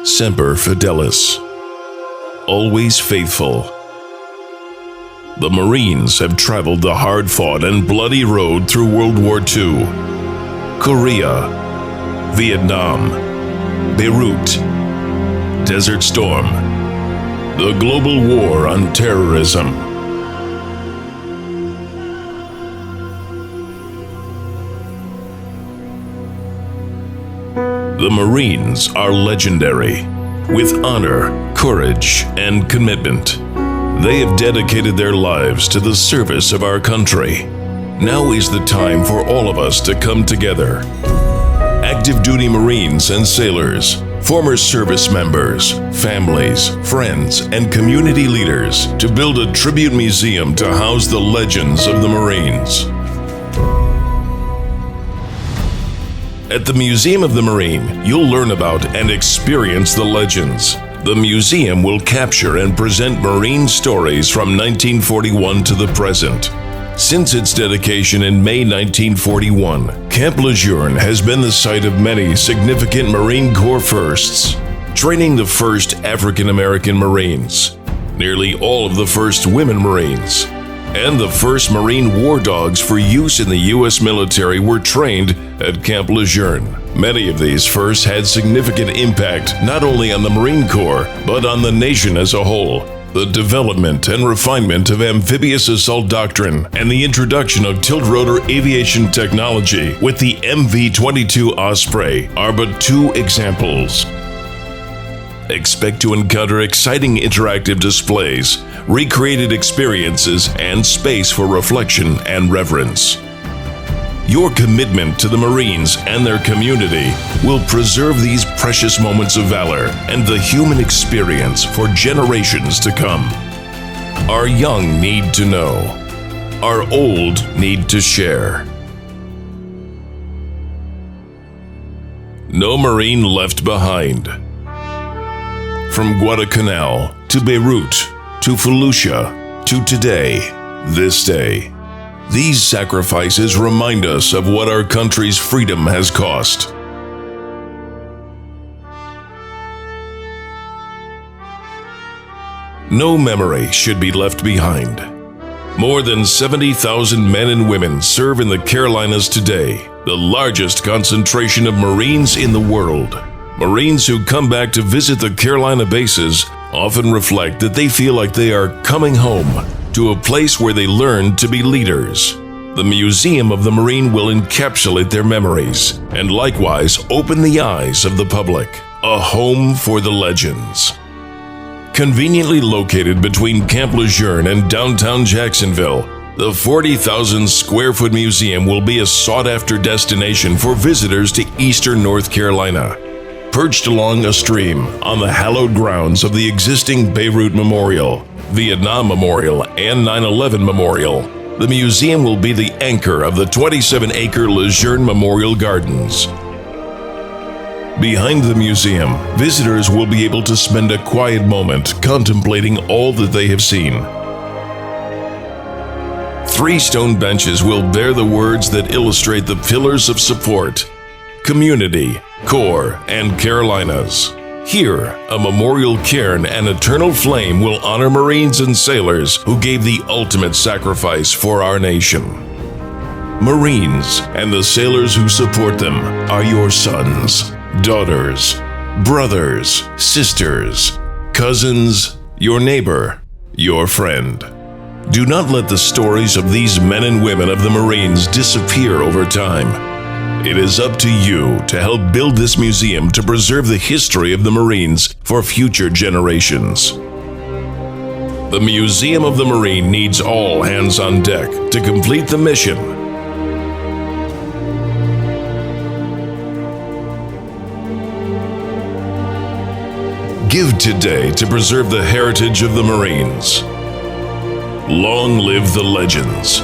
Semper Fidelis. Always faithful. The Marines have traveled the hard-fought and bloody road through World War II, Korea, Vietnam, Beirut, Desert Storm, the global war on terrorism. The Marines are legendary, with honor, courage, and commitment. They have dedicated their lives to the service of our country. Now is the time for all of us to come together. Active duty Marines and sailors, former service members, families, friends, and community leaders to build a tribute museum to house the legends of the Marines. At the Museum of the Marine, you'll learn about and experience the legends. The museum will capture and present Marine stories from 1941 to the present. Since its dedication in May 1941, Camp Lejeune has been the site of many significant Marine Corps firsts, training the first African American Marines, nearly all of the first women Marines, and the first Marine war dogs for use in the U.S. military were trained at Camp Lejeune. Many of these firsts had significant impact not only on the Marine Corps, but on the nation as a whole. The development and refinement of amphibious assault doctrine and the introduction of tilt-rotor aviation technology with the MV-22 Osprey are but two examples. Expect to encounter exciting interactive displays, recreated experiences, and space for reflection and reverence. Your commitment to the Marines and their community will preserve these precious moments of valor and the human experience for generations to come. Our young need to know. Our old need to share. No Marine left behind. From Guadalcanal to Beirut to Fallujah to today, this day. These sacrifices remind us of what our country's freedom has cost. No memory should be left behind. More than 70,000 men and women serve in the Carolinas today, the largest concentration of Marines in the world. Marines who come back to visit the Carolina bases often reflect that they feel like they are coming home to a place where they learn to be leaders. The Museum of the Marine will encapsulate their memories and likewise open the eyes of the public. A home for the legends. Conveniently located between Camp Lejeune and downtown Jacksonville, the 40,000 square foot museum will be a sought-after destination for visitors to eastern North Carolina. Perched along a stream on the hallowed grounds of the existing Beirut Memorial, Vietnam Memorial, and 9/11 Memorial, the museum will be the anchor of the 27-acre Lejeune Memorial Gardens. Behind the museum, visitors will be able to spend a quiet moment contemplating all that they have seen. 3 stone benches will bear the words that illustrate the pillars of support: community, Corps, and Carolinas. Here, a memorial cairn and eternal flame will honor Marines and sailors who gave the ultimate sacrifice for our nation. Marines and the sailors who support them are your sons, daughters, brothers, sisters, cousins, your neighbor, your friend. Do not let the stories of these men and women of the Marines disappear over time. It is up to you to help build this museum to preserve the history of the Marines for future generations. The Museum of the Marine needs all hands on deck to complete the mission. Give today to preserve the heritage of the Marines. Long live the legends.